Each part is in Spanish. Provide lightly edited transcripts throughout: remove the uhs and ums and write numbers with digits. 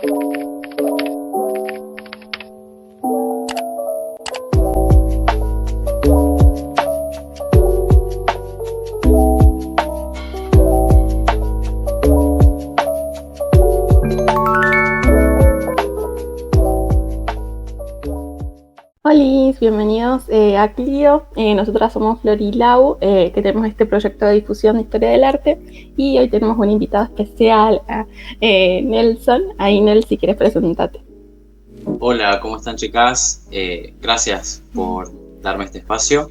Hola, bienvenidos a Clio. Nosotras somos Flor y Lau, que tenemos este proyecto de difusión de historia del arte, y hoy tenemos un invitado especial, Nelson. Ahí, Nel, si quieres presentarte. Hola, ¿cómo están, chicas? Gracias por darme este espacio.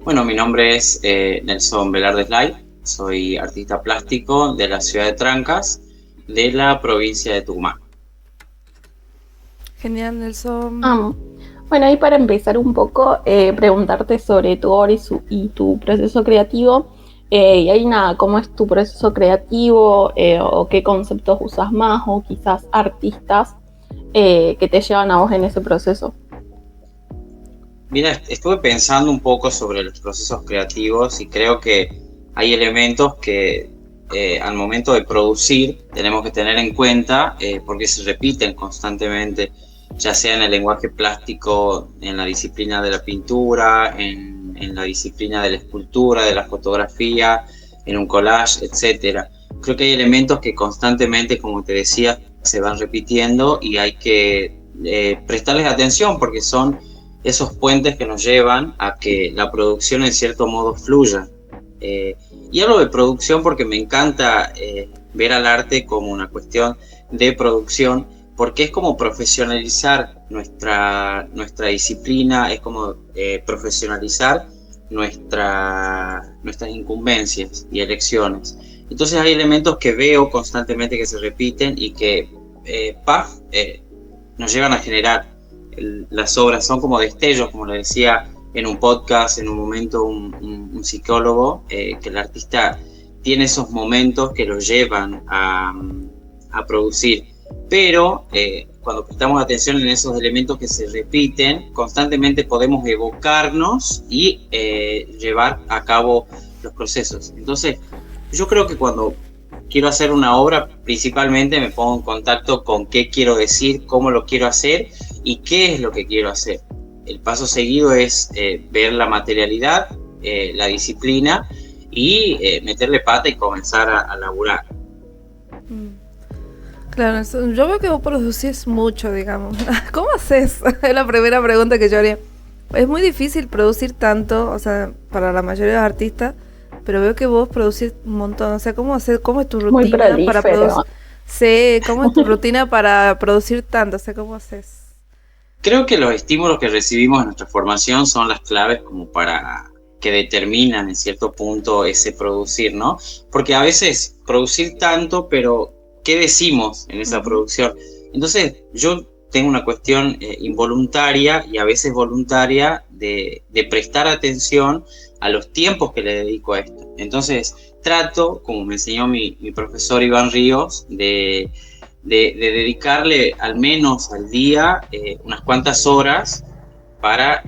Bueno, mi nombre es Nelson Velarde Slay, soy artista plástico de la ciudad de Trancas, de la provincia de Tucumán. Genial, Nelson. Bueno, y para empezar un poco, preguntarte sobre tu obra y tu proceso creativo. Y ahí nada, ¿cómo es tu proceso creativo? ¿O qué conceptos usas más? O quizás artistas que te llevan a vos en ese proceso. Mira, estuve pensando un poco sobre los procesos creativos y creo que hay elementos que al momento de producir tenemos que tener en cuenta porque se repiten constantemente, ya sea en el lenguaje plástico, en la disciplina de la pintura, en la disciplina de la escultura, de la fotografía, en un collage, etc. Creo que hay elementos que constantemente, como te decía, se van repitiendo y hay que prestarles atención porque son esos puentes que nos llevan a que la producción en cierto modo fluya. Y hablo de producción porque me encanta ver al arte como una cuestión de producción, porque es como profesionalizar nuestra disciplina, es como profesionalizar nuestras incumbencias y elecciones. Entonces hay elementos que veo constantemente que se repiten y que nos llevan a generar las obras. Son como destellos, como lo decía en un podcast, en un momento un psicólogo, que el artista tiene esos momentos que lo llevan a producir. Pero cuando prestamos atención en esos elementos que se repiten, constantemente podemos evocarnos y llevar a cabo los procesos. Entonces, yo creo que cuando quiero hacer una obra, principalmente me pongo en contacto con qué quiero decir, cómo lo quiero hacer y qué es lo que quiero hacer. El paso seguido es ver la materialidad, la disciplina y meterle pata y comenzar a laburar. Claro, yo veo que vos producís mucho, digamos. ¿Cómo haces? Es la primera pregunta que yo haría. Es muy difícil producir tanto, o sea, para la mayoría de los artistas, pero veo que vos producís un montón. O sea, ¿cómo haces? ¿Cómo es tu rutina para producir? Sí, ¿cómo es tu rutina para producir tanto? O sea, ¿cómo haces? Creo que los estímulos que recibimos en nuestra formación son las claves como para que determinan en cierto punto ese producir, ¿no? Porque a veces producir tanto, pero ¿qué decimos en esa producción? Entonces yo tengo una cuestión involuntaria y a veces voluntaria de prestar atención a los tiempos que le dedico a esto. Entonces trato, como me enseñó mi profesor Iván Ríos, de dedicarle al menos al día unas cuantas horas para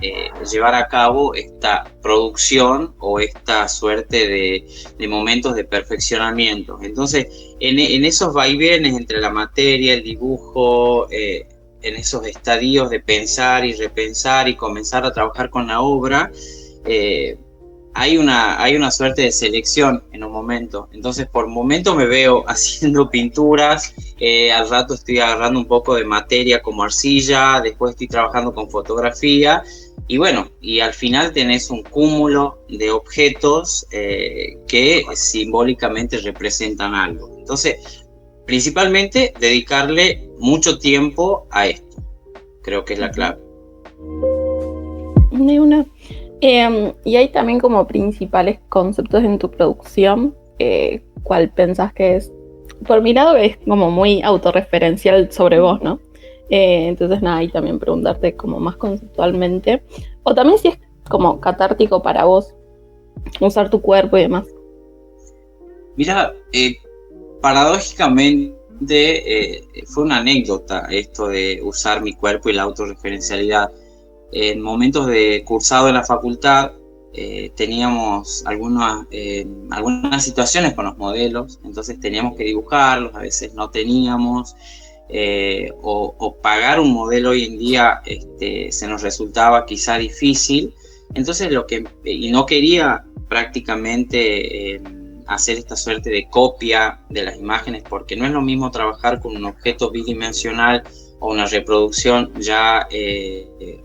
llevar a cabo esta producción o esta suerte de momentos de perfeccionamiento. Entonces, en esos vaivenes entre la materia, el dibujo, en esos estadios de pensar y repensar y comenzar a trabajar con la obra, hay una suerte de selección en un momento. Entonces, por momento me veo haciendo pinturas, al rato estoy agarrando un poco de materia como arcilla, después estoy trabajando con fotografía, y bueno, y al final tenés un cúmulo de objetos que simbólicamente representan algo. Entonces, principalmente dedicarle mucho tiempo a esto, creo que es la clave. Y hay también como principales conceptos en tu producción. ¿Cuál pensás que es? Por mi lado es como muy autorreferencial sobre vos, ¿no? Entonces nada, y también preguntarte como más conceptualmente. O también si es como catártico para vos usar tu cuerpo y demás. Mira, paradójicamente fue una anécdota esto de usar mi cuerpo y la autorreferencialidad. En momentos de cursado en la facultad teníamos algunas situaciones con los modelos, entonces teníamos que dibujarlos, a veces no teníamos, o pagar un modelo hoy en día se nos resultaba quizá difícil. Entonces y no quería prácticamente hacer esta suerte de copia de las imágenes, porque no es lo mismo trabajar con un objeto bidimensional o una reproducción ya,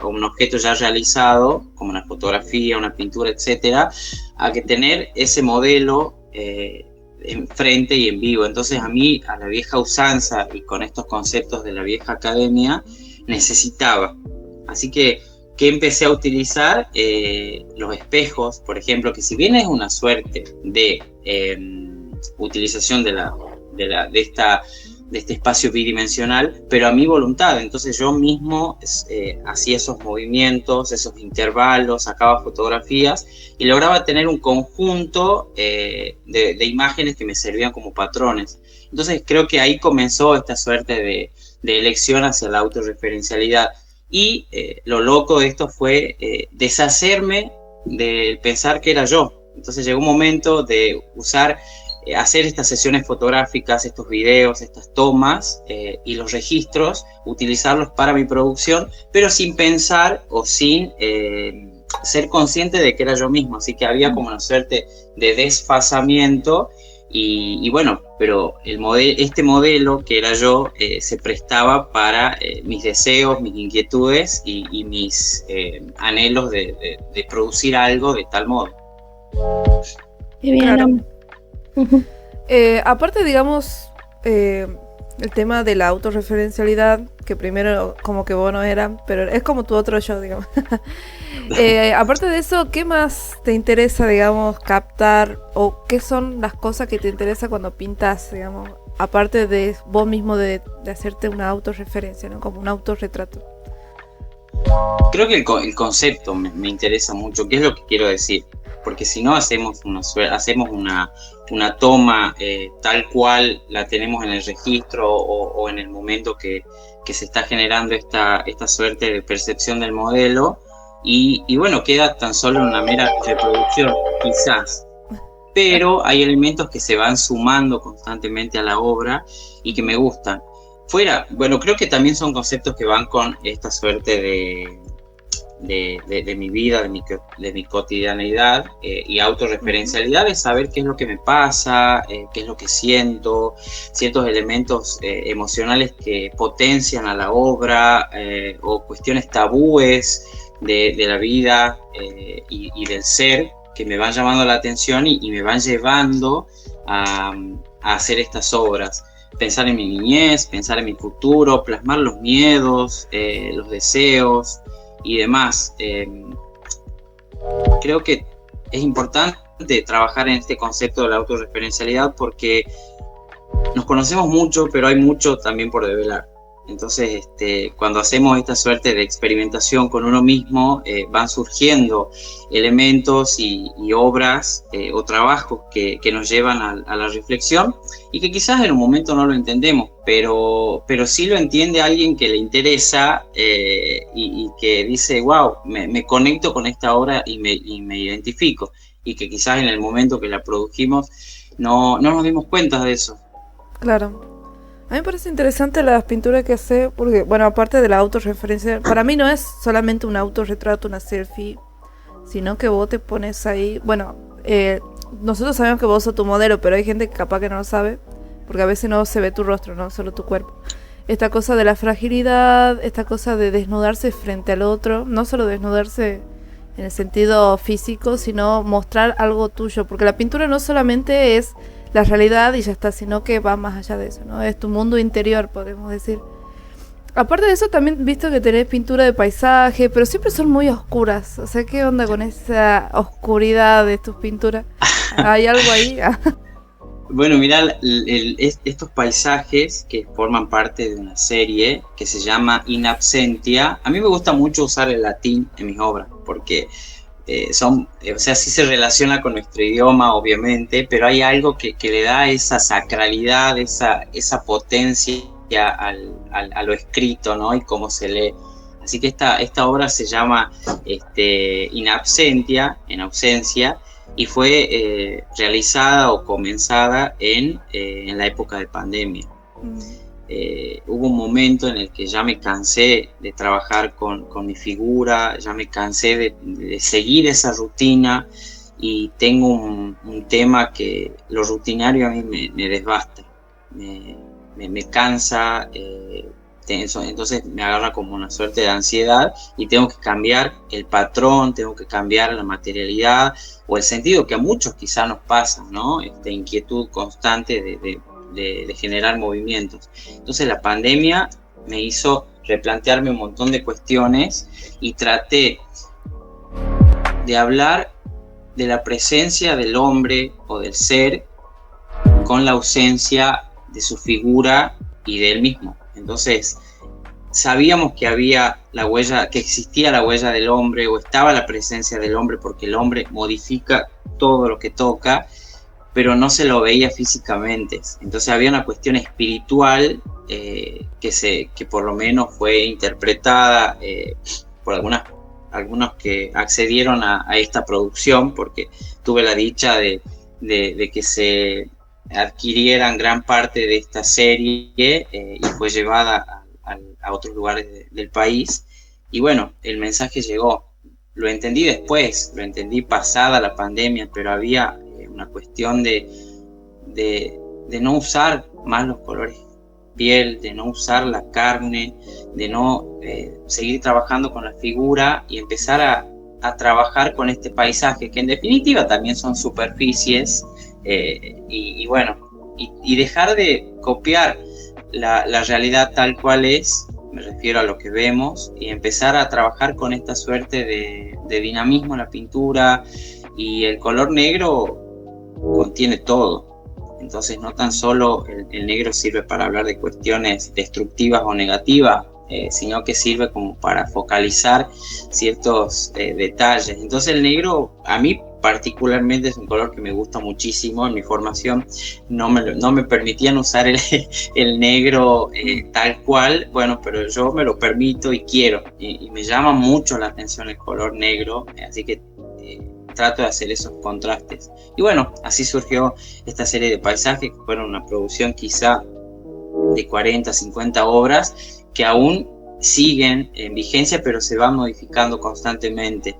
o un objeto ya realizado, como una fotografía, una pintura, etcétera, a que tener ese modelo enfrente y en vivo. Entonces a mí, a la vieja usanza y con estos conceptos de la vieja academia, necesitaba. Así que empecé a utilizar los espejos, por ejemplo, que si bien es una suerte de utilización de este espacio bidimensional, pero a mi voluntad. Entonces yo mismo hacía esos movimientos, esos intervalos, sacaba fotografías y lograba tener un conjunto de imágenes que me servían como patrones. Entonces creo que ahí comenzó esta suerte de elección hacia la autorreferencialidad. Y lo loco de esto fue deshacerme del pensar que era yo. Entonces llegó un momento de hacer estas sesiones fotográficas, estos videos, estas tomas y los registros, utilizarlos para mi producción, pero sin pensar o sin ser consciente de que era yo mismo. Así que había como una suerte de desfasamiento y bueno, pero este modelo que era yo se prestaba para mis deseos, mis inquietudes y mis anhelos de producir algo de tal modo. Qué bien. Claro. Aparte, digamos, el tema de la autorreferencialidad, que primero como que vos no eras, pero es como tu otro yo, digamos. Aparte de eso, ¿qué más te interesa, digamos, captar? ¿O qué son las cosas que te interesa cuando pintas, digamos? Aparte de vos mismo de hacerte una autorreferencia, ¿no? Como un autorretrato. Creo que el concepto me interesa mucho. ¿Qué es lo que quiero decir? Porque si no hacemos una toma tal cual la tenemos en el registro o en el momento que se está generando esta suerte de percepción del modelo y bueno, queda tan solo una mera reproducción, quizás. Pero hay elementos que se van sumando constantemente a la obra y que me gustan. Bueno, creo que también son conceptos que van con esta suerte de mi vida, de mi cotidianeidad y autorreferencialidad, de saber qué es lo que me pasa, qué es lo que siento, ciertos elementos emocionales que potencian a la obra o cuestiones tabúes de la vida y del ser que me van llamando la atención y me van llevando a hacer estas obras. Pensar en mi niñez, pensar en mi futuro, plasmar los miedos, los deseos y demás. Creo que es importante trabajar en este concepto de la autorreferencialidad porque nos conocemos mucho, pero hay mucho también por develar. Entonces, cuando hacemos esta suerte de experimentación con uno mismo, van surgiendo elementos y obras o trabajos que nos llevan a la reflexión y que quizás en un momento no lo entendemos, pero sí lo entiende alguien que le interesa y que dice, wow, me conecto con esta obra y me identifico, y que quizás en el momento que la produjimos no nos dimos cuenta de eso. Claro. A mí me parece interesante las pinturas que hace, porque, bueno, aparte de la autorreferencia, para mí no es solamente un autorretrato, una selfie, sino que vos te pones ahí, bueno, nosotros sabemos que vos sos tu modelo, pero hay gente que capaz que no lo sabe, porque a veces no se ve tu rostro, no solo tu cuerpo. Esta cosa de la fragilidad, esta cosa de desnudarse frente al otro, no solo desnudarse en el sentido físico, sino mostrar algo tuyo, porque la pintura no solamente es la realidad y ya está, sino que va más allá de eso, ¿no? Es tu mundo interior, podemos decir. Aparte de eso, también visto que tenés pintura de paisaje, pero siempre son muy oscuras. O sea, ¿qué onda con esa oscuridad de tus pinturas? ¿Hay algo ahí? Bueno, mirá, estos paisajes que forman parte de una serie que se llama In Absentia, a mí me gusta mucho usar el latín en mis obras, porque o sea, sí se relaciona con nuestro idioma, obviamente, pero hay algo que le da esa sacralidad, esa potencia a lo escrito, ¿no? Y cómo se lee. Así que esta obra se llama In Absentia, en ausencia, y fue realizada o comenzada en la época de pandemia. hubo un momento en el que ya me cansé de trabajar con mi figura, ya me cansé de seguir esa rutina, y tengo un tema que lo rutinario a mí me desbasta, me cansa, entonces me agarra como una suerte de ansiedad y tengo que cambiar el patrón, tengo que cambiar la materialidad o el sentido que a muchos quizá nos pasa, ¿no? Esta inquietud constante de generar movimientos. Entonces la pandemia me hizo replantearme un montón de cuestiones y traté de hablar de la presencia del hombre o del ser con la ausencia de su figura y de él mismo. Entonces, sabíamos que había la huella, que existía la huella del hombre, o estaba la presencia del hombre, porque el hombre modifica todo lo que toca, pero no se lo veía físicamente. Entonces había una cuestión espiritual que por lo menos fue interpretada por algunos que accedieron a esta producción, porque tuve la dicha de que se adquirieran gran parte de esta serie y fue llevada a otros lugares del país. Y bueno, el mensaje llegó. Lo entendí después, lo entendí pasada la pandemia, pero había una cuestión de no usar más los colores piel, de no usar la carne, de no seguir trabajando con la figura y empezar a trabajar con este paisaje, que en definitiva también son superficies, y bueno, y dejar de copiar la realidad tal cual es, me refiero a lo que vemos, y empezar a trabajar con esta suerte de dinamismo en la pintura. Y el color negro contiene todo, entonces no tan solo el negro sirve para hablar de cuestiones destructivas o negativas, sino que sirve como para focalizar ciertos detalles. Entonces el negro, a mí particularmente, es un color que me gusta muchísimo. En mi formación no me permitían usar el negro tal cual, bueno, pero yo me lo permito y quiero, y me llama mucho la atención el color negro, así que trato de hacer esos contrastes. Y bueno, así surgió esta serie de paisajes, que fueron una producción quizá de 40, 50 obras, que aún siguen en vigencia, pero se van modificando constantemente.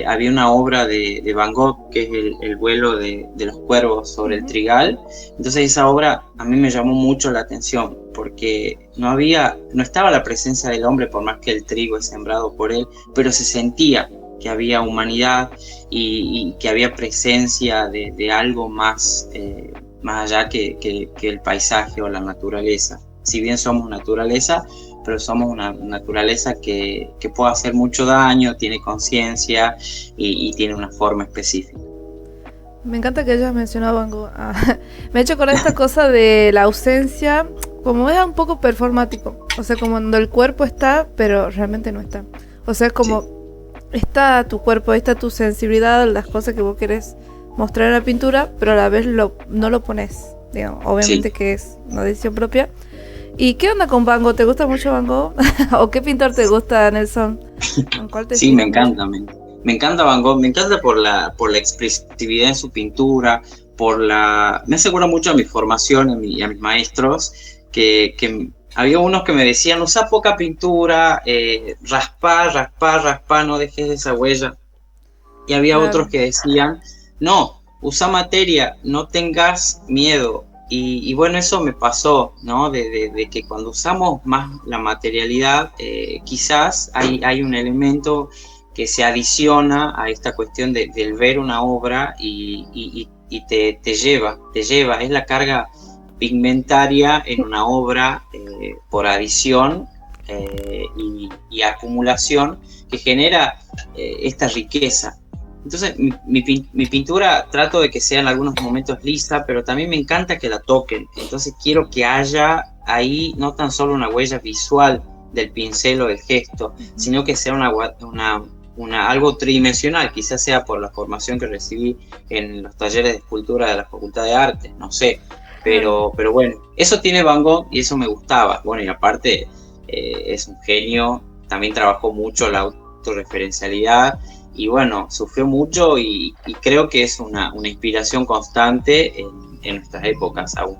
Había una obra de Van Gogh, que es el vuelo de los cuervos sobre el trigal. Entonces esa obra a mí me llamó mucho la atención, porque no estaba la presencia del hombre, por más que el trigo es sembrado por él, pero se sentía que había humanidad y que había presencia de algo más allá que el paisaje o la naturaleza. Si bien somos naturaleza, pero somos una naturaleza que puede hacer mucho daño, tiene conciencia y tiene una forma específica. Me encanta que hayas mencionado Van Gogh. Me ha hecho con esta cosa de la ausencia, como es un poco performático. O sea, como cuando el cuerpo está, pero realmente no está. O sea, es como sí, está tu cuerpo, está tu sensibilidad, las cosas que vos querés mostrar en la pintura, pero a la vez no lo pones, digamos. Obviamente sí, que es una decisión propia. ¿Y qué onda con Van Gogh? ¿Te gusta mucho Van Gogh? ¿O qué pintor te gusta, Nelson? ¿Con cuál te sí, me encanta. Me encanta Van Gogh. Me encanta por la expresividad en su pintura, me asegura mucho a mi formación y a mis maestros, que había unos que me decían, usa poca pintura, raspá, no dejes esa huella. Y había otros que decían, no, usa materia, no tengas miedo. Y bueno, eso me pasó, ¿no? De que cuando usamos más la materialidad, quizás hay un elemento que se adiciona a esta cuestión del ver una obra y te lleva, es la carga pigmentaria en una obra por adición y acumulación que genera esta riqueza. Entonces mi pintura trato de que sea en algunos momentos lisa, pero también me encanta que la toquen. Entonces quiero que haya ahí no tan solo una huella visual del pincel o del gesto, sino que sea algo tridimensional. Quizás sea por la formación que recibí en los talleres de escultura de la Facultad de Arte, no sé. Pero bueno, eso tiene Van Gogh y eso me gustaba. Bueno, y aparte es un genio, también trabajó mucho la autorreferencialidad. Y bueno, sufrió mucho y creo que es una inspiración constante en nuestras épocas aún.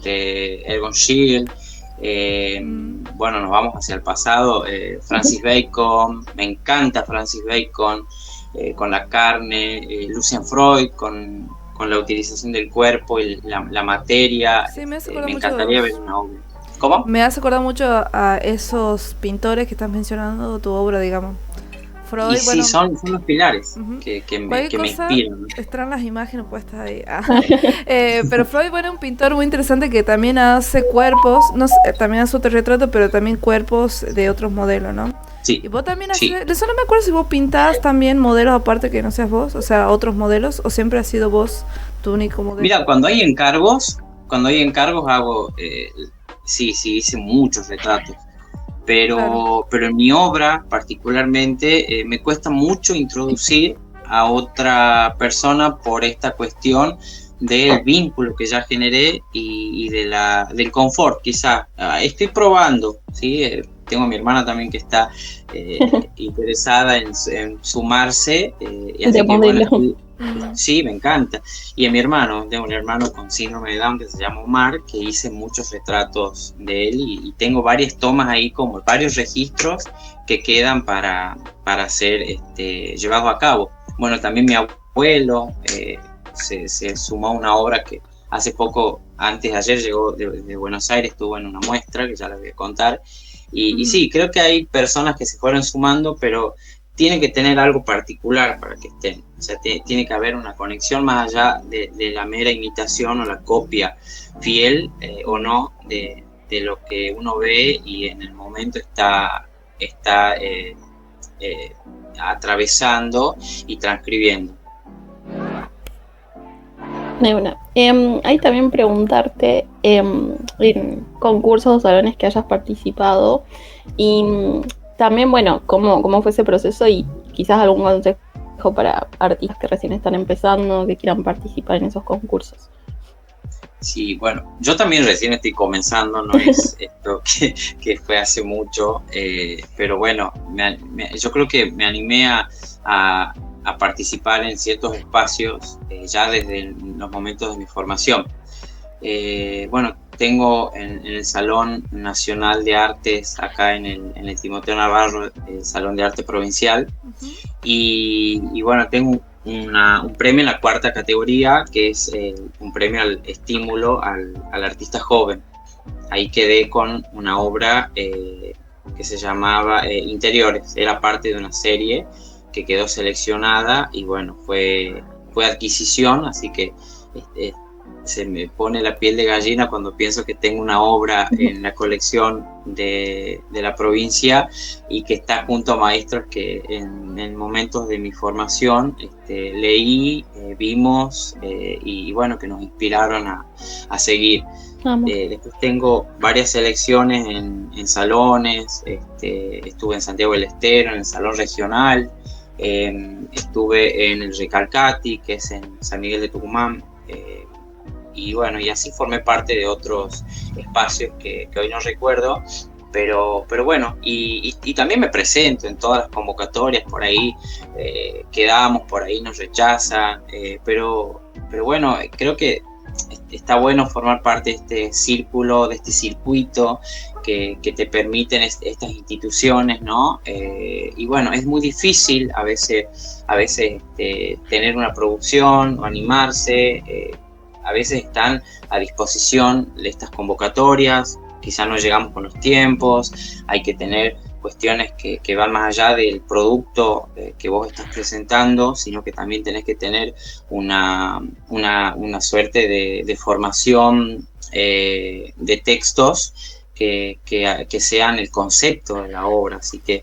Egon Schiele, Bueno, nos vamos hacia el pasado. Francis Bacon, me encanta Francis Bacon, con la carne. Lucian Freud, con la utilización del cuerpo y la materia. Sí, me encantaría ver una obra. ¿Cómo? Me hace acordar mucho a esos pintores que estás mencionando, tu obra, digamos. Freud, y bueno, sí, son los pilares que me inspiran, ¿no? Están las imágenes puestas ahí. Pero Freud, bueno, es un pintor muy interesante que también hace cuerpos, no sé, también hace autorretrato, pero también cuerpos de otros modelos, ¿no? Sí. Y vos también haces, eso no me acuerdo si vos pintás también modelos aparte que no seas vos, o sea, otros modelos, o siempre has sido vos tu único modelo. Mira, cuando hay encargos hago, sí, hice muchos retratos. Pero en mi obra particularmente me cuesta mucho introducir a otra persona por esta cuestión del vínculo que ya generé y del confort, quizá. Estoy probando, ¿sí? Tengo a mi hermana también que está interesada en sumarse. Y así que, bueno, sí, me encanta. Y a mi hermano, tengo un hermano con síndrome de Down que se llama Omar, que hice muchos retratos de él y tengo varias tomas ahí, como varios registros que quedan para ser llevados a cabo. Bueno, también mi abuelo se sumó a una obra que hace poco, antes de ayer, llegó de Buenos Aires, estuvo en una muestra que ya les voy a contar. Y sí, creo que hay personas que se fueron sumando, pero tiene que tener algo particular para que estén. O sea, tiene que haber una conexión más allá de la mera imitación o la copia fiel o no de lo que uno ve y en el momento está atravesando y transcribiendo. Hay también preguntarte en concursos o salones que hayas participado y también, bueno, cómo fue ese proceso y quizás algún consejo para artistas que recién están empezando, que quieran participar en esos concursos. Sí, bueno, yo también recién estoy comenzando, no es esto que fue hace mucho, pero bueno, yo creo que me animé a participar en ciertos espacios ya desde los momentos de mi formación. Bueno, tengo en el Salón Nacional de Artes, acá en el Timoteo Navarro, el Salón de Arte Provincial, y bueno, tengo un premio en la 4ª categoría, que es un premio al estímulo al artista joven. Ahí quedé con una obra que se llamaba Interiores, era parte de una serie que quedó seleccionada y bueno, fue adquisición, así que se me pone la piel de gallina cuando pienso que tengo una obra en la colección de la provincia y que está junto a maestros que en momentos de mi formación leí, vimos y bueno, que nos inspiraron a seguir. Después tengo varias selecciones en salones, estuve en Santiago del Estero, en el Salón Regional, estuve en el Recalcati, que es en San Miguel de Tucumán, y bueno, y así formé parte de otros espacios que hoy no recuerdo, pero bueno, y también me presento en todas las convocatorias, por ahí quedamos, por ahí nos rechazan, pero bueno, creo que está bueno formar parte de este círculo, de este circuito que te permiten estas instituciones, ¿no? Y bueno, es muy difícil a veces tener una producción o animarse. A veces están a disposición de estas convocatorias, quizás no llegamos con los tiempos, hay que tener cuestiones que van más allá del producto que vos estás presentando, sino que también tenés que tener una suerte de formación de textos que sean el concepto de la obra, así que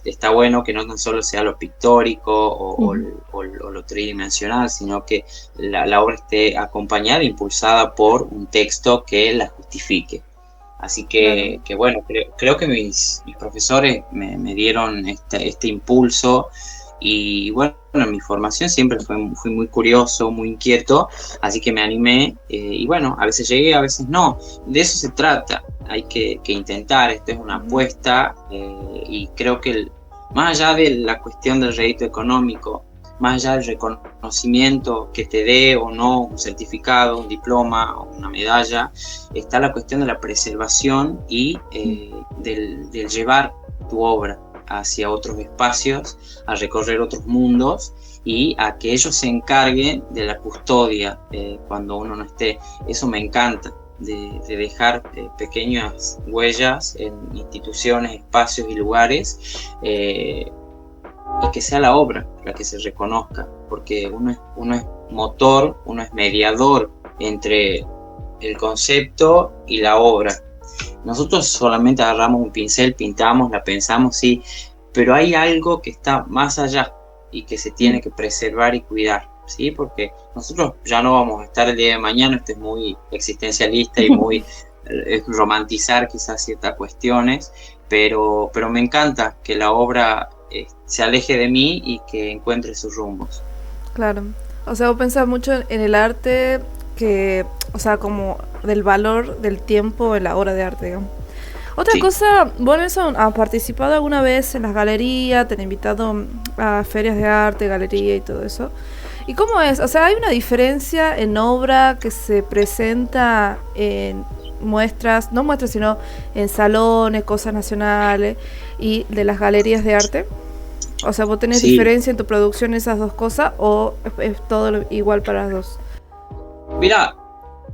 está bueno que no tan solo sea lo pictórico o lo tridimensional, sino que la obra esté acompañada, impulsada por un texto que la justifique. Así que bueno, creo que mis profesores me dieron este impulso y bueno, mi formación siempre fui muy curioso, muy inquieto, así que me animé y bueno, a veces llegué, a veces no. De eso se trata, hay que intentar, esto es una apuesta y creo que más allá de la cuestión del rédito económico, más allá del reconocimiento que te dé o no un certificado, un diploma o una medalla, está la cuestión de la preservación y del llevar tu obra hacia otros espacios, a recorrer otros mundos y a que ellos se encarguen de la custodia cuando uno no esté. Eso me encanta, de dejar pequeñas huellas en instituciones, espacios y lugares, y que sea la obra la que se reconozca, porque uno es motor, uno es mediador entre el concepto y la obra. Nosotros solamente agarramos un pincel, pintamos, la pensamos, sí, pero hay algo que está más allá y que se tiene que preservar y cuidar, ¿sí? Porque nosotros ya no vamos a estar el día de mañana, esto es muy existencialista y muy romantizar quizás ciertas cuestiones, pero me encanta que la obra se aleje de mí y que encuentre sus rumbos. Claro, o sea, vos pensás mucho en el arte que, o sea, como del valor del tiempo en la obra de arte, digamos. Otra cosa, vos Nelson, ¿has participado alguna vez en las galerías? ¿Te han invitado a ferias de arte, galería y todo eso? ¿Y cómo es? O sea, ¿hay una diferencia en obra que se presenta en muestras, no muestras, sino en salones, cosas nacionales y de las galerías de arte? O sea, ¿vos tenés diferencia en tu producción esas dos cosas o es todo igual para las dos? Mira,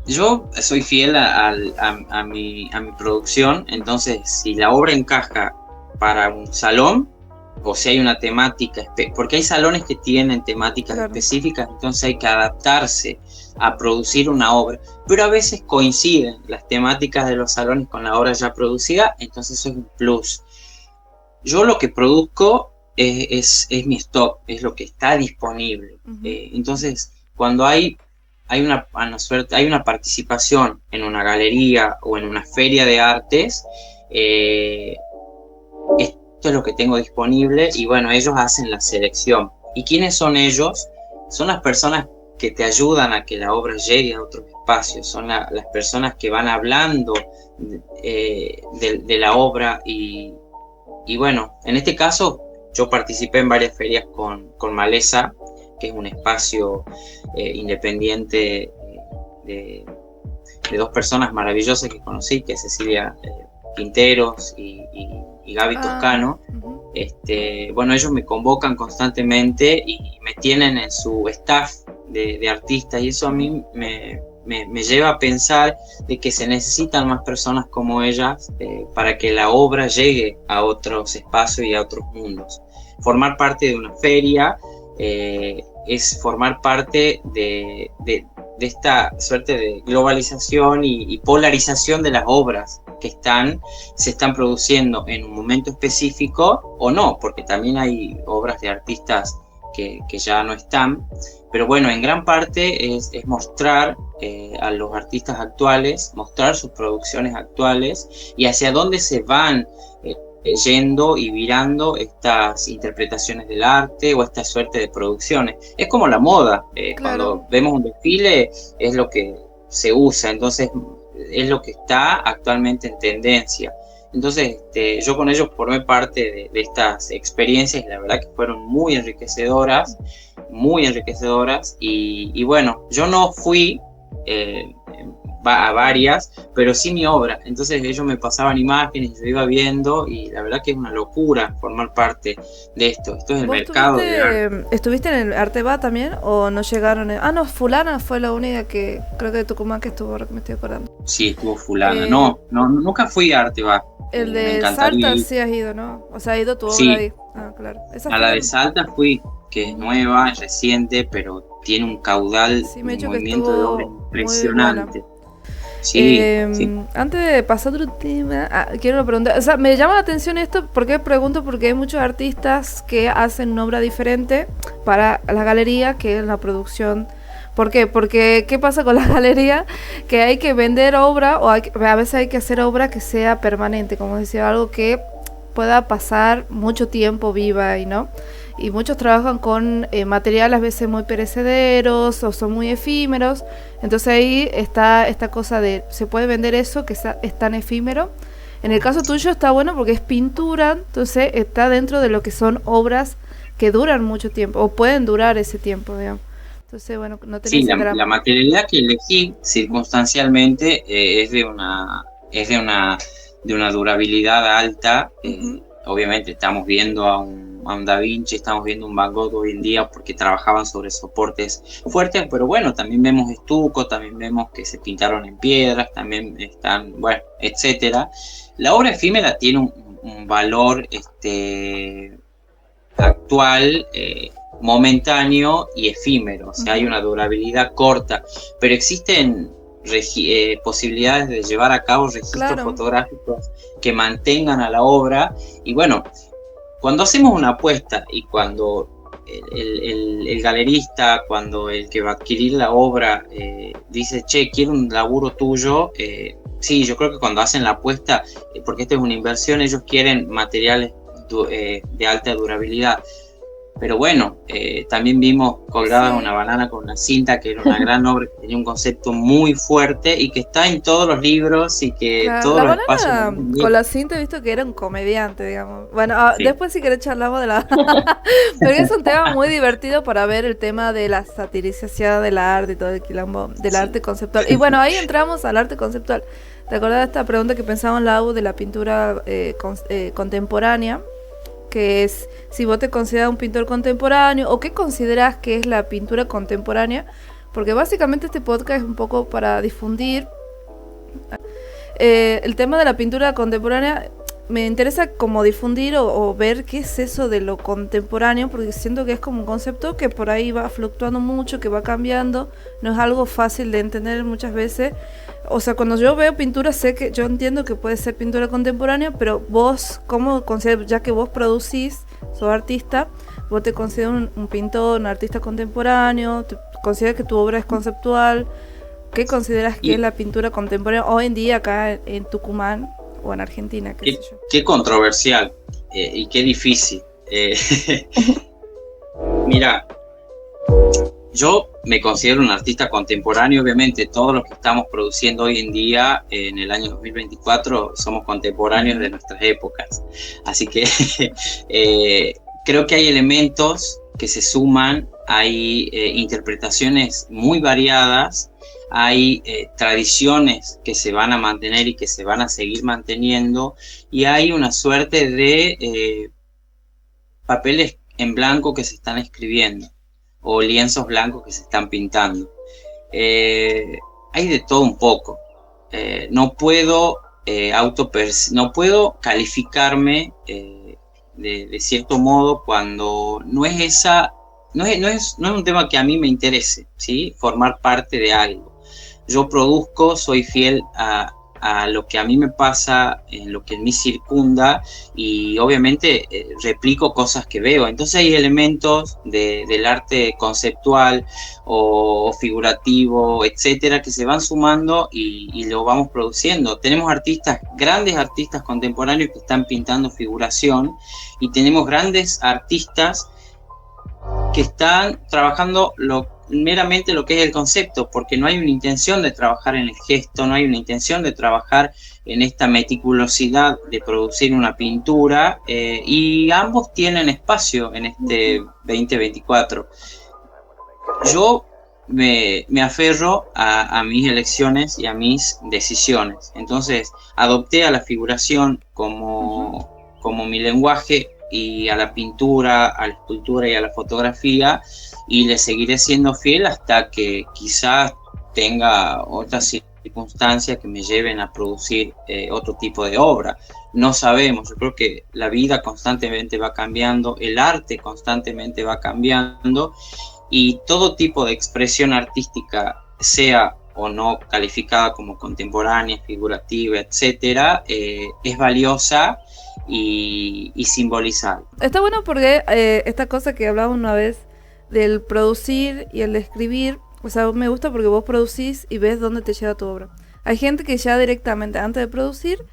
yo soy fiel a mi producción, entonces si la obra encaja para un salón o si hay una temática, porque hay salones que tienen temáticas específicas, entonces hay que adaptarse a producir una obra, pero a veces coinciden las temáticas de los salones con la obra ya producida, entonces eso es un plus. Yo lo que produzco es mi stock, es lo que está disponible. Entonces, cuando hay una participación en una galería o en una feria de artes, esto es lo que tengo disponible y bueno, ellos hacen la selección. ¿Y quiénes son ellos? Son las personas que te ayudan a que la obra llegue a otros espacios, son las personas que van hablando de la obra y bueno, en este caso yo participé en varias ferias con Maleza, que es un espacio independiente de dos personas maravillosas que conocí, que es Cecilia Quinteros y Gaby Toscano. Bueno, ellos me convocan constantemente y me tienen en su staff de artistas y eso a mí me lleva a pensar de que se necesitan más personas como ellas para que la obra llegue a otros espacios y a otros mundos. Formar parte de una feria es formar parte de esta suerte de globalización y polarización de las obras que se están produciendo en un momento específico o no, porque también hay obras de artistas que ya no están, pero bueno, en gran parte es mostrar a los artistas actuales, mostrar sus producciones actuales y hacia dónde se van yendo y virando estas interpretaciones del arte o esta suerte de producciones. Es como la moda, cuando vemos un desfile es lo que se usa, entonces es lo que está actualmente en tendencia. Entonces yo con ellos formé parte de estas experiencias y la verdad que fueron muy enriquecedoras y bueno, yo no fui a varias, pero sí mi obra, entonces ellos me pasaban imágenes, yo iba viendo y la verdad que es una locura formar parte de esto es el mercado de arte. ¿Estuviste en el Arteba también o no llegaron? No, fulana fue la única que creo que de Tucumán que estuvo, ahora que me estoy acordando. Sí, estuvo fulana, no, nunca fui a Arteba. El de Salta sí has ido, ¿no? O sea, ha ido tu obra ahí. Ah, claro. A la de Salta fui, que es nueva, es reciente, pero tiene un caudal, un movimiento de obra impresionante. Sí. Antes de pasar a otro tema, quiero preguntar, o sea, me llama la atención esto, porque pregunto, porque hay muchos artistas que hacen una obra diferente para la galería que es la producción. ¿Por qué? Porque ¿qué pasa con la galería? Que hay que vender obra o a veces hay que hacer obra que sea permanente, como decía, algo que pueda pasar mucho tiempo viva y no. Y muchos trabajan con materiales a veces muy perecederos o son muy efímeros. Entonces ahí está esta cosa de, se puede vender eso que es tan efímero. En el caso tuyo está bueno porque es pintura, entonces está dentro de lo que son obras que duran mucho tiempo, o pueden durar ese tiempo, digamos. Entonces, bueno, no tenés Sí, la materialidad que elegí circunstancialmente es de una durabilidad alta. Obviamente estamos viendo a un Da Vinci, estamos viendo un Van Gogh hoy en día porque trabajaban sobre soportes fuertes, pero bueno, también vemos estuco, también vemos que se pintaron en piedras, también están, bueno, etcétera. La obra efímera tiene un valor actual, momentáneo y efímero, o sea, hay una durabilidad corta, pero existen posibilidades de llevar a cabo registros fotográficos que mantengan a la obra. Y bueno, cuando hacemos una apuesta y cuando el galerista, cuando el que va a adquirir la obra dice, che, quiero un laburo tuyo, sí, yo creo que cuando hacen la apuesta, porque esta es una inversión, ellos quieren materiales de alta durabilidad. Pero bueno, también vimos colgada una banana con una cinta, que era una gran obra, que tenía un concepto muy fuerte y que está en todos los libros y que todos los espacios... La banana con la cinta he visto que era un comediante, digamos. Bueno, sí. Después si querés charlamos de la... Pero es un tema muy divertido para ver el tema de la satirización del arte y todo el quilombo del arte conceptual. Y bueno, ahí entramos al arte conceptual. ¿Te acordás de esta pregunta que pensaba en la U de la pintura contemporánea? Que es si vos te consideras un pintor contemporáneo o qué consideras que es la pintura contemporánea, porque básicamente este podcast es un poco para difundir el tema de la pintura contemporánea. Me interesa como difundir o ver qué es eso de lo contemporáneo, porque siento que es como un concepto que por ahí va fluctuando mucho, que va cambiando, no es algo fácil de entender muchas veces. O sea, cuando yo veo pintura, yo entiendo que puede ser pintura contemporánea, pero vos, ¿cómo consideras, ya que vos producís, sos artista, vos te consideras un pintor, un artista contemporáneo, te consideras que tu obra es conceptual? ¿Qué consideras que es la pintura contemporánea hoy en día acá en Tucumán o en Argentina? Qué controversial y qué difícil. Mira, yo me considero un artista contemporáneo. Obviamente todos los que estamos produciendo hoy en día, en el año 2024, somos contemporáneos de nuestras épocas. Así que creo que hay elementos que se suman, hay interpretaciones muy variadas, hay tradiciones que se van a mantener y que se van a seguir manteniendo, y hay una suerte de papeles en blanco que se están escribiendo, o lienzos blancos que se están pintando. Hay de todo un poco. No puedo calificarme de cierto modo cuando no es un tema que a mí me interese, ¿sí? Formar parte de algo. Yo produzco, soy fiel a lo que a mí me pasa, en lo que me circunda, y obviamente replico cosas que veo. Entonces hay elementos del arte conceptual o figurativo, etcétera, que se van sumando y lo vamos produciendo. Tenemos grandes artistas contemporáneos que están pintando figuración, y tenemos grandes artistas que están trabajando meramente lo que es el concepto, porque no hay una intención de trabajar en el gesto, no hay una intención de trabajar en esta meticulosidad de producir una pintura, y ambos tienen espacio en este 2024. Yo me aferro a mis elecciones y a mis decisiones. Entonces adopté a la figuración como mi lenguaje, y a la pintura, a la escultura y a la fotografía, y le seguiré siendo fiel hasta que quizás tenga otras circunstancias que me lleven a producir otro tipo de obra. No sabemos. Yo creo que la vida constantemente va cambiando, el arte constantemente va cambiando, y todo tipo de expresión artística, sea o no calificada como contemporánea, figurativa, etcétera, es valiosa y simbolizar. Está bueno porque esta cosa que hablábamos una vez del producir y el escribir, o sea, me gusta porque vos producís y ves dónde te lleva tu obra. Hay gente que ya directamente antes de producir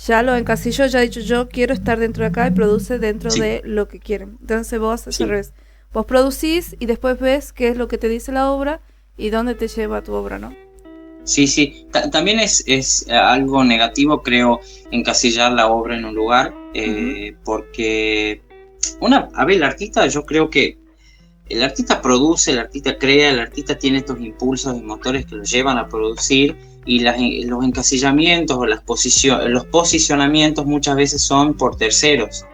ya lo encasilló, ya ha dicho yo quiero estar dentro de acá, y produce dentro de lo que quieren. Entonces vos al revés, vos producís y después ves qué es lo que te dice la obra y dónde te lleva tu obra, ¿no? Sí. También es algo negativo, creo, encasillar la obra en un lugar, porque el artista, yo creo que el artista produce, el artista crea, el artista tiene estos impulsos y motores que lo llevan a producir, y los encasillamientos o los posicionamientos muchas veces son por terceros,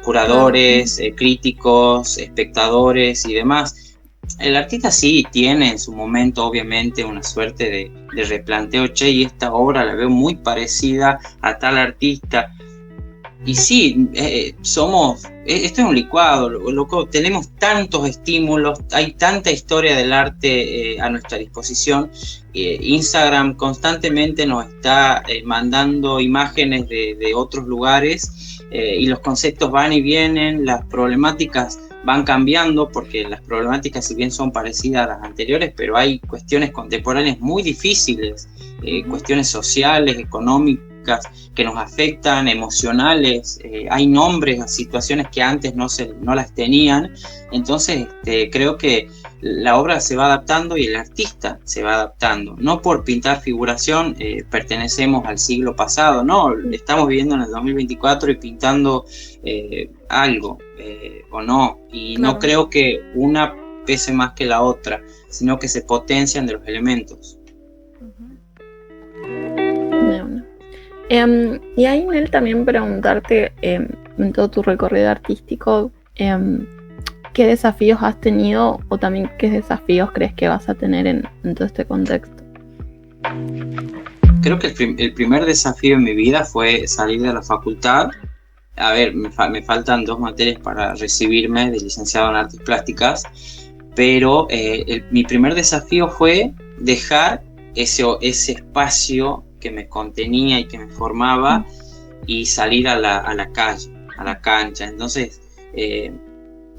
curadores, críticos, espectadores y demás. El artista sí tiene en su momento obviamente una suerte de replanteo, y esta obra la veo muy parecida a tal artista. Y sí, esto es un licuado, loco, tenemos tantos estímulos, hay tanta historia del arte a nuestra disposición. Instagram constantemente nos está mandando imágenes de otros lugares, y los conceptos van y vienen, las problemáticas van cambiando, porque las problemáticas, si bien son parecidas a las anteriores, pero hay cuestiones contemporáneas muy difíciles, cuestiones sociales, económicas, que nos afectan, emocionales, hay nombres a situaciones que antes no las tenían. Entonces creo que la obra se va adaptando y el artista se va adaptando, no por pintar figuración pertenecemos al siglo pasado, no, estamos viviendo en el 2024 y pintando algo o no, y claro, no creo que una pese más que la otra, sino que se potencian de los elementos. Y ahí, Nel, también preguntarte, en todo tu recorrido artístico, ¿qué desafíos has tenido o también qué desafíos crees que vas a tener en todo este contexto? Creo que el primer desafío en mi vida fue salir de la facultad. A ver, me faltan 2 materias para recibirme de licenciado en Artes Plásticas, pero mi primer desafío fue dejar ese espacio que me contenía y que me formaba y salir a la calle, a la cancha. Entonces,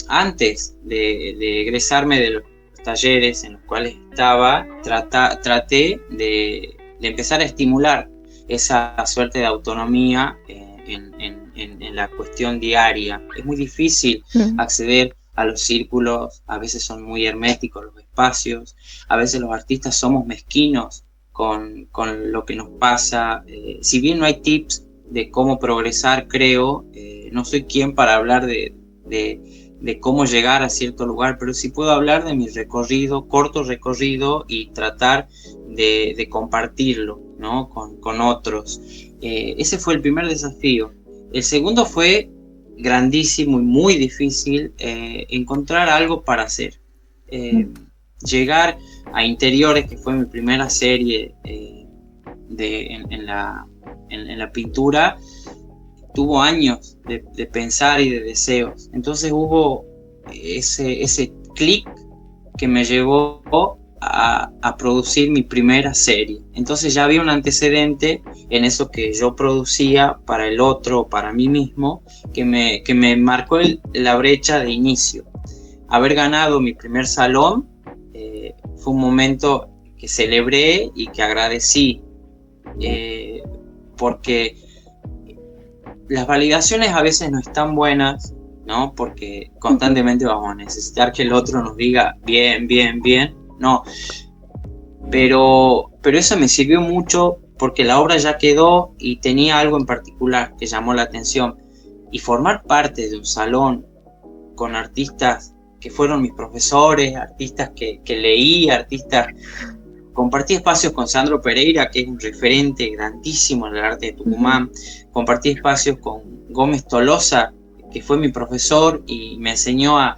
antes de egresarme de los talleres en los cuales estaba, traté de empezar a estimular esa suerte de autonomía en la cuestión diaria. Es muy difícil acceder a los círculos, a veces son muy herméticos los espacios, a veces los artistas somos mezquinos con lo que nos pasa. Si bien no hay tips de cómo progresar, creo, no soy quien para hablar de cómo llegar a cierto lugar, pero sí puedo hablar de mi recorrido, corto recorrido, y tratar de compartirlo, ¿no? con otros. Ese fue el primer desafío. El segundo fue grandísimo y muy difícil, encontrar algo para hacer. Llegar a Interiores, que fue mi primera serie en la pintura, tuvo años de pensar y de deseos. Entonces hubo ese clic que me llevó a producir mi primera serie. Entonces ya había un antecedente en eso que yo producía para el otro, para mí mismo, que me marcó la brecha de inicio. Haber ganado mi primer salón fue un momento que celebré y que agradecí, porque las validaciones a veces no están buenas, ¿no? Porque constantemente vamos a necesitar que el otro nos diga bien, bien, bien, no. Pero eso me sirvió mucho porque la obra ya quedó y tenía algo en particular que llamó la atención. Y formar parte de un salón con artistas que fueron mis profesores, artistas que leí, compartí espacios con Sandro Pereira, que es un referente grandísimo en el arte de Tucumán. Compartí espacios con Gómez Tolosa, que fue mi profesor y me enseñó a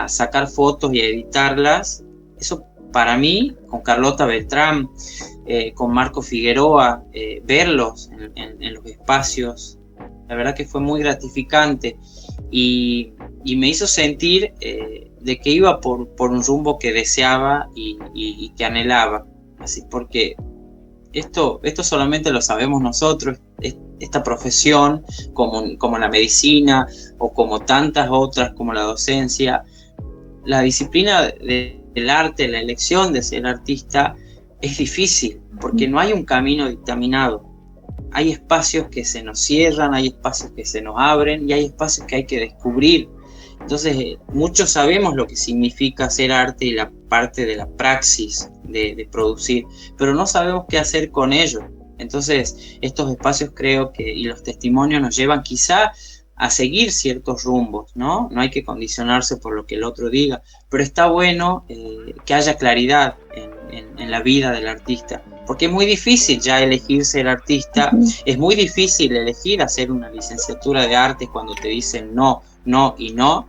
sacar fotos y a editarlas. Eso para mí, con Carlota Beltrán, con Marco Figueroa, verlos en los espacios, la verdad que fue muy gratificante y me hizo sentir de que iba por un rumbo que deseaba y que anhelaba. Así, porque esto solamente lo sabemos nosotros, esta profesión, como la medicina o como tantas otras, como la docencia, la disciplina del arte, la elección de ser artista es difícil, porque no hay un camino dictaminado. Hay espacios que se nos cierran, hay espacios que se nos abren y hay espacios que hay que descubrir. Entonces, muchos sabemos lo que significa hacer arte y la parte de la praxis de producir, pero no sabemos qué hacer con ello. Entonces, estos espacios creo que, y los testimonios nos llevan quizá a seguir ciertos rumbos, ¿no? No hay que condicionarse por lo que el otro diga, pero está bueno que haya claridad en la vida del artista, porque es muy difícil ya elegirse el artista, es muy difícil elegir hacer una licenciatura de arte cuando te dicen no, no y no,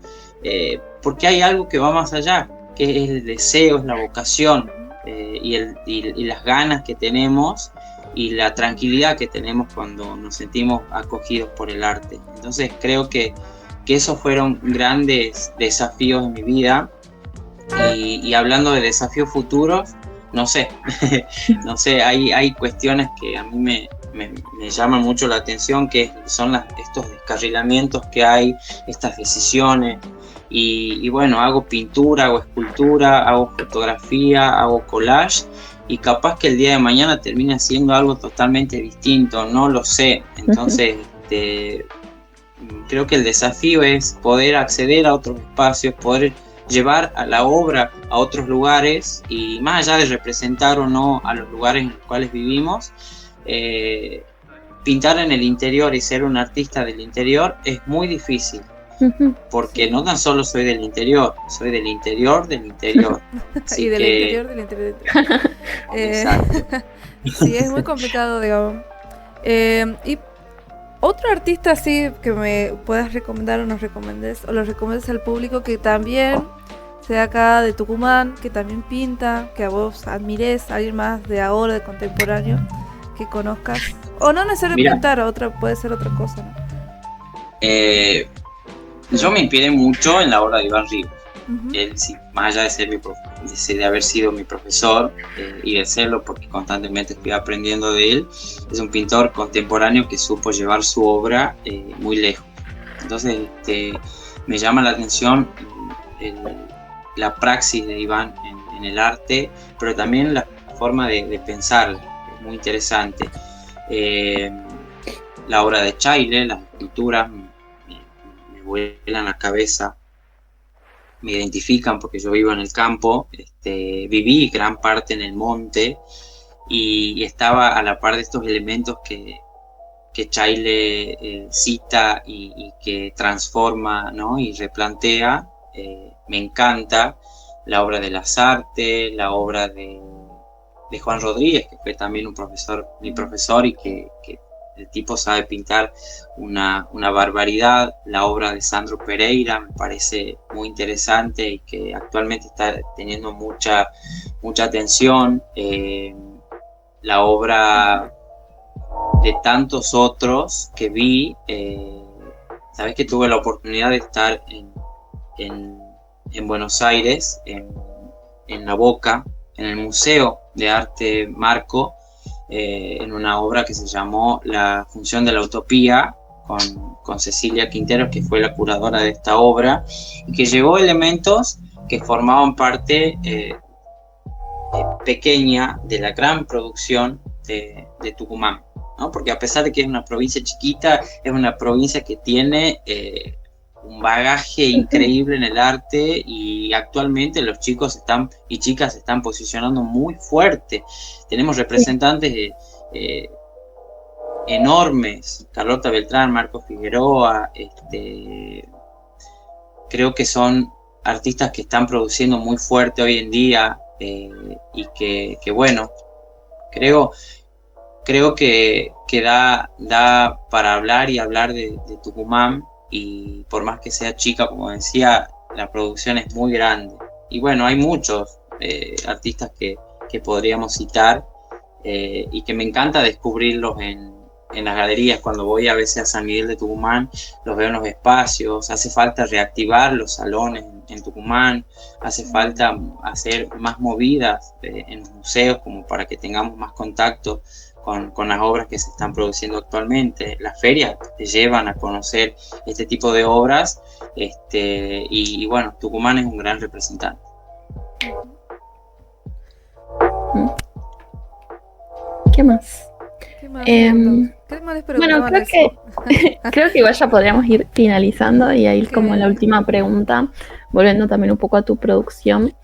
porque hay algo que va más allá, que es el deseo, es la vocación y las ganas que tenemos y la tranquilidad que tenemos cuando nos sentimos acogidos por el arte. Entonces creo que esos fueron grandes desafíos en mi vida y hablando de desafíos futuros, no sé, hay cuestiones que a mí me llaman mucho la atención, que son estos descarrilamientos que hay, estas decisiones, y bueno, hago pintura, hago escultura, hago fotografía, hago collage, y capaz que el día de mañana termine haciendo algo totalmente distinto, no lo sé. Entonces, creo que el desafío es poder acceder a otros espacios, poder llevar a la obra a otros lugares, y más allá de representar o no a los lugares en los cuales vivimos, pintar en el interior y ser un artista del interior es muy difícil, porque no tan solo soy del interior, soy del interior del interior. Y del interior del interior. Exacto. Sí, es muy complicado, digamos. Y otro artista así que me puedas recomendar o nos recomendes, o lo recomiendes al público, que también sea acá de Tucumán, que también pinta, que a vos admires, alguien más de ahora, de contemporáneo, que conozcas, o no necesariamente pintar, puede ser otra cosa, ¿no? Yo me inspiré mucho en la obra de Iván Rivas. Él, sí, más allá de ser de haber sido mi profesor y de serlo porque constantemente estoy aprendiendo de él, es un pintor contemporáneo que supo llevar su obra muy lejos. Entonces me llama la atención la praxis de Iván en el arte, pero también la forma de pensar, es muy interesante. La obra de Chaile, las esculturas, me vuelan la cabeza, me identifican porque yo vivo en el campo, viví gran parte en el monte y estaba a la par de estos elementos que Chaile cita y que transforma, ¿no? Y replantea. Me encanta la obra de Lasarte, la obra de Juan Rodríguez, que fue también mi profesor, y que el tipo sabe pintar una barbaridad. La obra de Sandro Pereira me parece muy interesante y que actualmente está teniendo mucha atención. La obra de tantos otros que vi, sabes que tuve la oportunidad de estar en Buenos Aires, en La Boca, en el Museo de Arte Marco, en una obra que se llamó La Función de la Utopía, con Cecilia Quinteros, que fue la curadora de esta obra, y que llevó elementos que formaban parte pequeña de la gran producción de Tucumán, ¿no? Porque a pesar de que es una provincia chiquita, es una provincia que tiene un bagaje increíble en el arte, y actualmente los chicos y chicas se están posicionando muy fuerte. Tenemos representantes enormes, Carlota Beltrán, Marco Figueroa, creo que son artistas que están produciendo muy fuerte hoy en día, y que bueno, creo que da para hablar y hablar de Tucumán. Y por más que sea chica, como decía, la producción es muy grande. Y bueno, hay muchos artistas que podríamos citar, y que me encanta descubrirlos en las galerías. Cuando voy a veces a San Miguel de Tucumán, los veo en los espacios. Hace falta reactivar los salones en Tucumán, hace falta hacer más movidas en los museos, como para que tengamos más contacto con las obras que se están produciendo actualmente. Las ferias te llevan a conocer este tipo de obras, y bueno, Tucumán es un gran representante. ¿Qué más? Bueno, creo que igual ya podríamos ir finalizando y ahí como la última pregunta, volviendo también un poco a tu producción.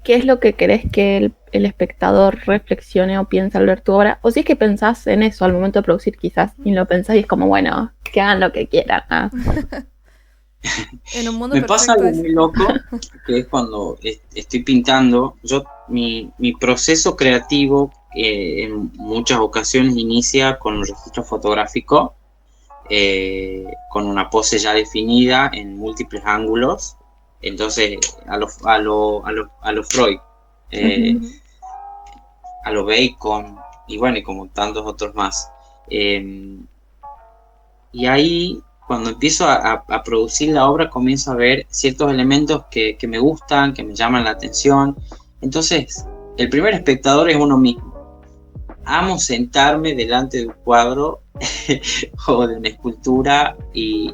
qué es lo que querés que el espectador reflexione o piense al ver tu obra, o si es que pensás en eso al momento de producir quizás, y lo pensás y es como, bueno, que hagan lo que quieran. En un mundo Me pasa perfecto algo muy loco, que es cuando estoy pintando, mi proceso creativo en muchas ocasiones inicia con un registro fotográfico, con una pose ya definida en múltiples ángulos, entonces a lo Freud, a lo Bacon, y bueno, y como tantos otros más. Y ahí, cuando empiezo a producir la obra, comienzo a ver ciertos elementos que me gustan, que me llaman la atención. Entonces, el primer espectador es uno mismo. Amo sentarme delante de un cuadro o de una escultura y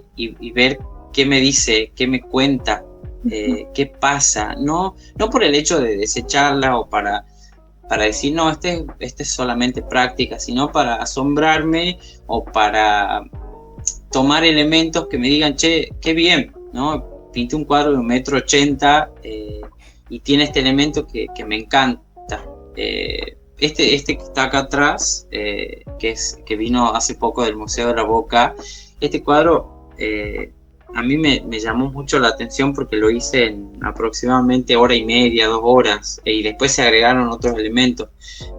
ver qué me dice, qué me cuenta, qué pasa. No por el hecho de desecharla o para decir, no, este es solamente práctica, sino para asombrarme o para tomar elementos que me digan, che, qué bien, ¿no? Pinté un cuadro de 1,80 m y tiene este elemento que me encanta. Este que está acá atrás, que vino hace poco del Museo de la Boca, este cuadro a mí me llamó mucho la atención porque lo hice en aproximadamente 1:30, 2 horas, y después se agregaron otros elementos,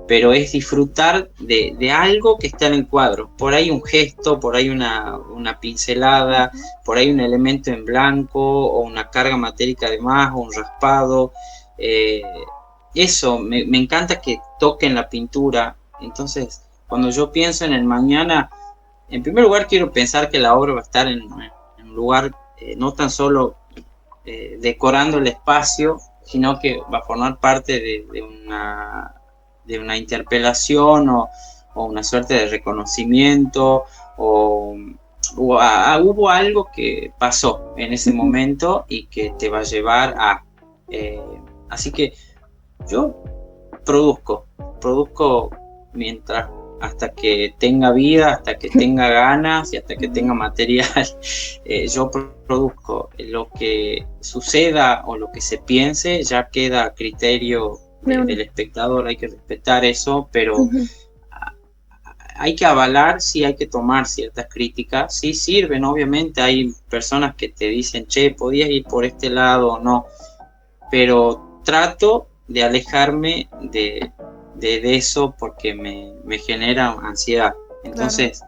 pero es disfrutar de algo que está en el cuadro. Por ahí un gesto, por ahí una pincelada, por ahí un elemento en blanco o una carga matérica de más o un raspado. Eso, me encanta que toquen la pintura. Entonces, cuando yo pienso en el mañana, en primer lugar quiero pensar que la obra va a estar en un lugar no tan solo decorando el espacio, sino que va a formar parte de una interpelación o una suerte de reconocimiento, o hubo algo que pasó en ese momento y que te va a llevar a... así que yo produzco hasta que tenga vida, hasta que tenga ganas y hasta que tenga material. Yo produzco. Lo que suceda o lo que se piense ya queda a criterio del espectador. Hay que respetar eso, pero hay que avalar, sí, hay que tomar ciertas críticas. Sí sirven, obviamente. Hay personas que te dicen, che, podías ir por este lado o no, pero trato de alejarme de eso porque me genera ansiedad. Entonces,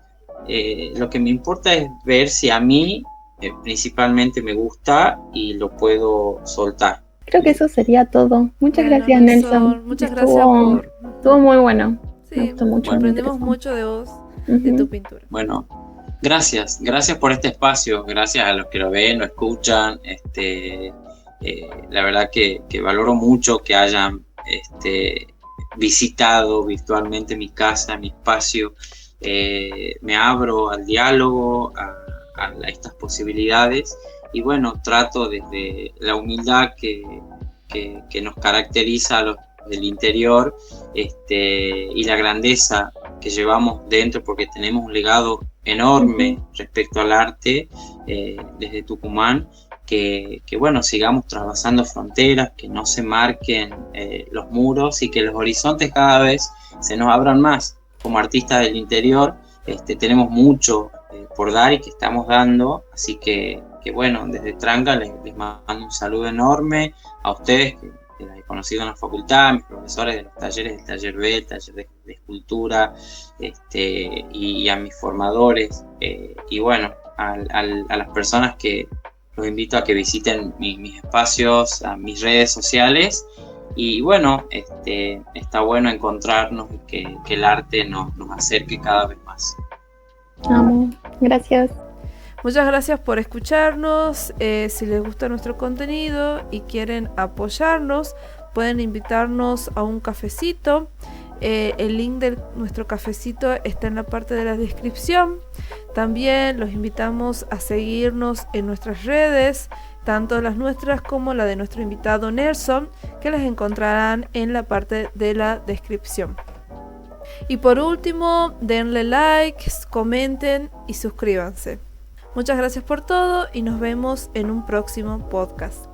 lo que me importa es ver si a mí principalmente me gusta y lo puedo soltar. Creo que eso sería todo. Muchas gracias, Nelson. Muchas gracias por... Estuvo muy bueno. Sí, me gustó mucho. Aprendemos mucho de vos, de tu pintura. Bueno, gracias por este espacio. Gracias a los que lo ven, lo escuchan. La verdad que valoro mucho que hayan visitado virtualmente mi casa, mi espacio. Me abro al diálogo, a estas posibilidades, y bueno, trato desde la humildad que nos caracteriza a los del interior, y la grandeza que llevamos dentro, porque tenemos un legado enorme respecto al arte desde Tucumán. Que bueno, sigamos trasvasando fronteras, que no se marquen los muros y que los horizontes cada vez se nos abran más. Como artistas del interior tenemos mucho por dar y que estamos dando, así que bueno, desde Tranca les mando un saludo enorme a ustedes que las he conocido en la facultad, a mis profesores de los talleres del taller B, el taller de escultura, y a mis formadores, y bueno, a las personas que los invito a que visiten mis espacios, a mis redes sociales, y bueno, está bueno encontrarnos y que el arte nos acerque cada vez más. Amo. Gracias. Muchas gracias por escucharnos. Si les gusta nuestro contenido y quieren apoyarnos, pueden invitarnos a un cafecito. El link de nuestro cafecito está en la parte de la descripción. También los invitamos a seguirnos en nuestras redes, tanto las nuestras como la de nuestro invitado Nelson, que las encontrarán en la parte de la descripción. Y por último, denle like, comenten y suscríbanse. Muchas gracias por todo y nos vemos en un próximo podcast.